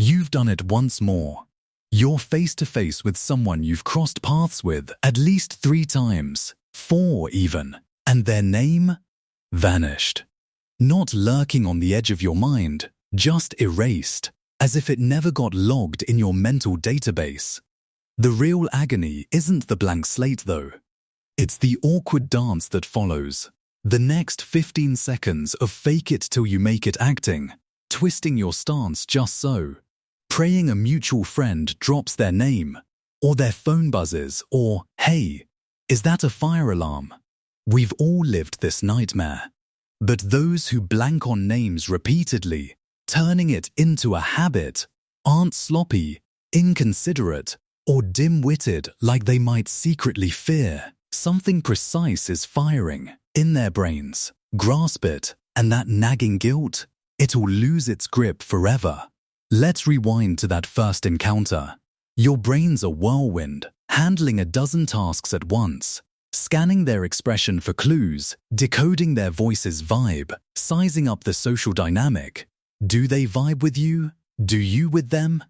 You've done it once more. You're face to face with someone you've crossed paths with at least 3 times, 4 even, and their name? Vanished. Not lurking on the edge of your mind, just erased, as if it never got logged in your mental database. The real agony isn't the blank slate though. It's the awkward dance that follows. The next 15 seconds of fake it till you make it acting, twisting your stance just so, praying a mutual friend drops their name, or their phone buzzes, or, hey, is that a fire alarm? We've all lived this nightmare. But those who blank on names repeatedly, turning it into a habit, aren't sloppy, inconsiderate, or dim-witted like they might secretly fear. Something precise is firing in their brains. Grasp it, and that nagging guilt, it'll lose its grip forever. Let's rewind to that first encounter. Your brain's a whirlwind, handling a dozen tasks at once, scanning their expression for clues, decoding their voice's vibe, sizing up the social dynamic. Do they vibe with you? Do you with them?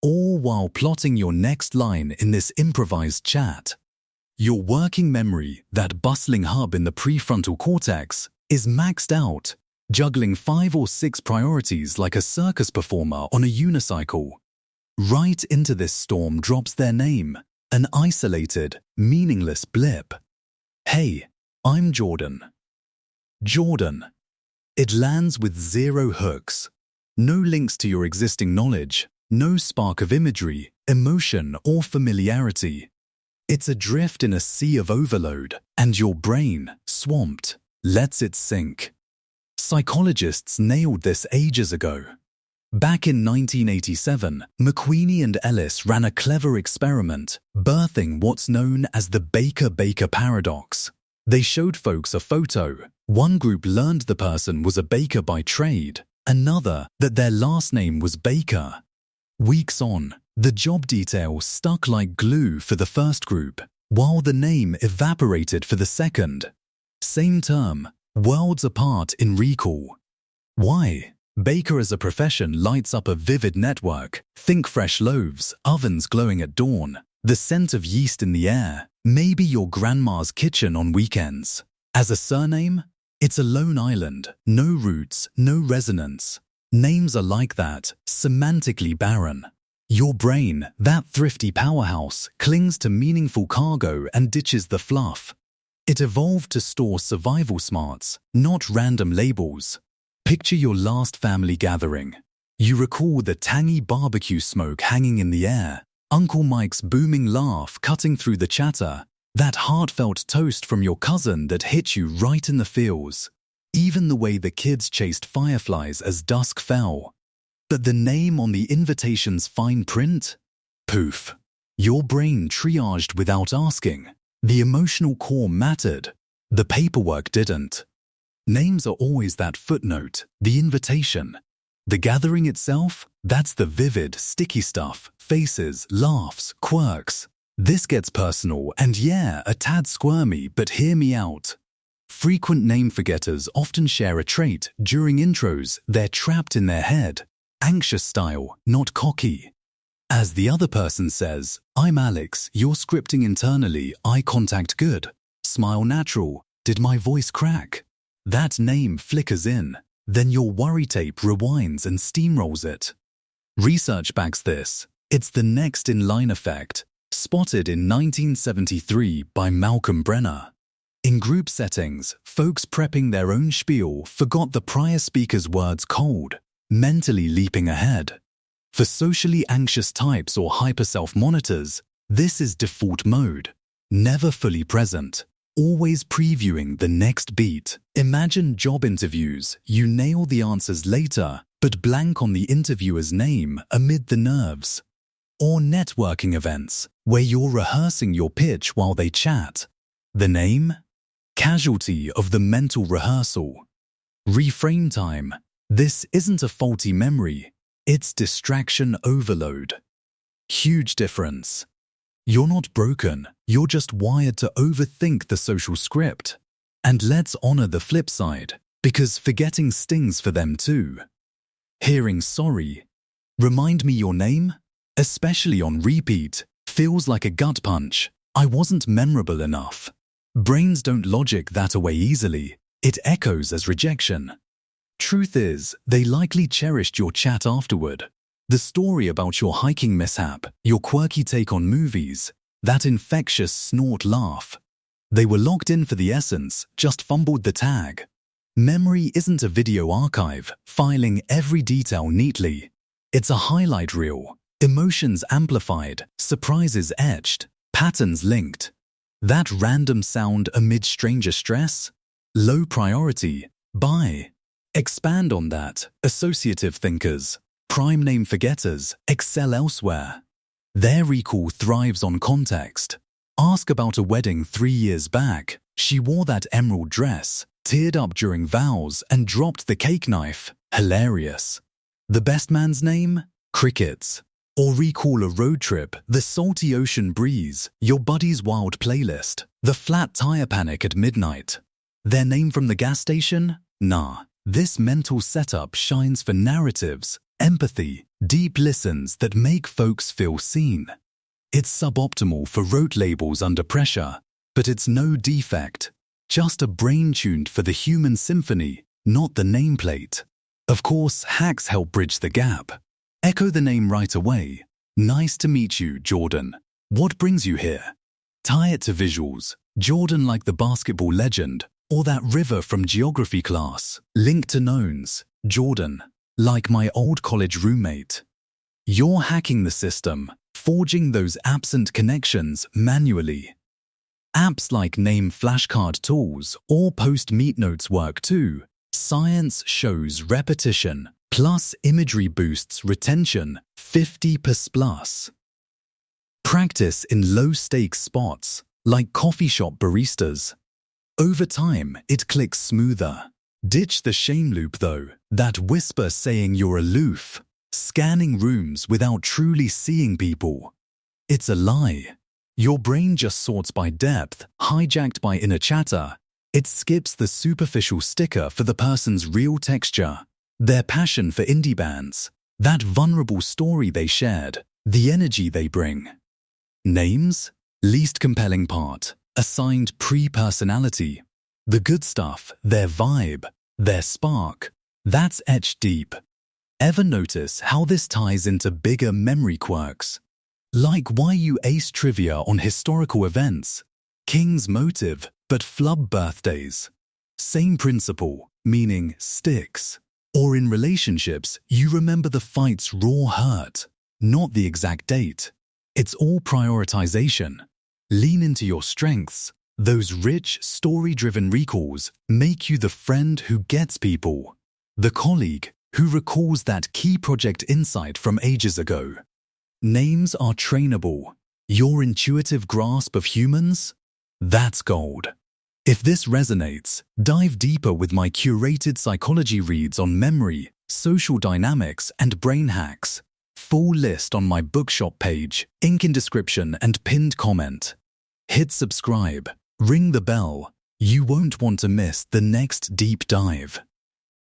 All while plotting your next line in this improvised chat. Your working memory, that bustling hub in the prefrontal cortex, is maxed out, juggling 5 or 6 priorities like a circus performer on a unicycle. Right into this storm drops their name, an isolated, meaningless blip. Hey, I'm Jordan. Jordan. It lands with 0 hooks. No links to your existing knowledge, no spark of imagery, emotion, or familiarity. It's adrift in a sea of overload, and your brain, swamped, lets it sink. Psychologists nailed this ages ago. Back in 1987, McQueenie and Ellis ran a clever experiment, birthing what's known as the Baker-Baker paradox. They showed folks a photo. One group learned the person was a baker by trade, another that their last name was Baker. Weeks on, the job details stuck like glue for the first group, while the name evaporated for the second. Same term, worlds apart in recall. Why? Baker as a profession lights up a vivid network. Think fresh loaves, ovens glowing at dawn, the scent of yeast in the air, maybe your grandma's kitchen on weekends. As a surname, it's a lone island, no roots, no resonance. Names are like that, semantically barren. Your brain, that thrifty powerhouse, clings to meaningful cargo and ditches the fluff. It evolved to store survival smarts, not random labels. Picture your last family gathering. You recall the tangy barbecue smoke hanging in the air, Uncle Mike's booming laugh cutting through the chatter, that heartfelt toast from your cousin that hit you right in the feels. Even the way the kids chased fireflies as dusk fell. But the name on the invitation's fine print? Poof. Your brain triaged without asking. The emotional core mattered. The paperwork didn't. Names are always that footnote, the invitation. The gathering itself, that's the vivid, sticky stuff, faces, laughs, quirks. This gets personal and yeah, a tad squirmy, but hear me out. Frequent name forgetters often share a trait. During intros, they're trapped in their head. Anxious style, not cocky. As the other person says, I'm Alex, you're scripting internally, eye contact good. Smile natural, did my voice crack? That name flickers in, then your worry tape rewinds and steamrolls it. Research backs this. It's the next in line effect, spotted in 1973 by Malcolm Brenner. In group settings, folks prepping their own spiel forgot the prior speaker's words cold, mentally leaping ahead. For socially anxious types or hyper-self-monitors, this is default mode, never fully present, always previewing the next beat. Imagine job interviews, you nail the answers later, but blank on the interviewer's name amid the nerves. Or networking events, where you're rehearsing your pitch while they chat. The name? Casualty of the mental rehearsal. Reframe time. This isn't a faulty memory, it's distraction overload. Huge difference. You're not broken, you're just wired to overthink the social script. And let's honor the flip side, because forgetting stings for them too. Hearing sorry. Remind me your name? Especially on repeat, feels like a gut punch. I wasn't memorable enough. Brains don't logic that away easily. It echoes as rejection. Truth is, they likely cherished your chat afterward. The story about your hiking mishap, your quirky take on movies, that infectious snort laugh. They were logged in for the essence, just fumbled the tag. Memory isn't a video archive, filing every detail neatly. It's a highlight reel, emotions amplified, surprises etched, patterns linked. That random sound amid stranger stress? Low priority. Buy. Expand on that. Associative thinkers, prime name forgetters, excel elsewhere. Their recall thrives on context. Ask about a wedding 3 years back. She wore that emerald dress, teared up during vows, and dropped the cake knife. Hilarious. The best man's name? Crickets. Or recall a road trip, the salty ocean breeze, your buddy's wild playlist, the flat tire panic at midnight. Their name from the gas station? Nah. This mental setup shines for narratives, empathy, deep listens that make folks feel seen. It's suboptimal for rote labels under pressure, but it's no defect. Just a brain tuned for the human symphony, not the nameplate. Of course, hacks help bridge the gap. Echo the name right away. Nice to meet you, Jordan. What brings you here? Tie it to visuals. Jordan like the basketball legend, or that river from geography class. Link to knowns. Jordan, like my old college roommate. You're hacking the system, forging those absent connections manually. Apps like name flashcard tools or post meet notes work too. Science shows repetition plus imagery boosts retention 50+. Practice in low-stakes spots, like coffee shop baristas. Over time, it clicks smoother. Ditch the shame loop though, that whisper saying you're aloof, scanning rooms without truly seeing people. It's a lie. Your brain just sorts by depth, hijacked by inner chatter. It skips the superficial sticker for the person's real texture, their passion for indie bands, that vulnerable story they shared, the energy they bring. Names? Least compelling part. Assigned pre-personality. The good stuff, their vibe, their spark, that's etched deep. Ever notice how this ties into bigger memory quirks? Like why you ace trivia on historical events, King's motive, but flub birthdays. Same principle, meaning sticks. Or in relationships, you remember the fight's raw hurt, not the exact date. It's all prioritization. Lean into your strengths. Those rich, story-driven recalls make you the friend who gets people. The colleague who recalls that key project insight from ages ago. Names are trainable. Your intuitive grasp of humans? That's gold. If this resonates, dive deeper with my curated psychology reads on memory, social dynamics, and brain hacks. Full list on my bookshop page, link in description and pinned comment. Hit subscribe, ring the bell. You won't want to miss the next deep dive.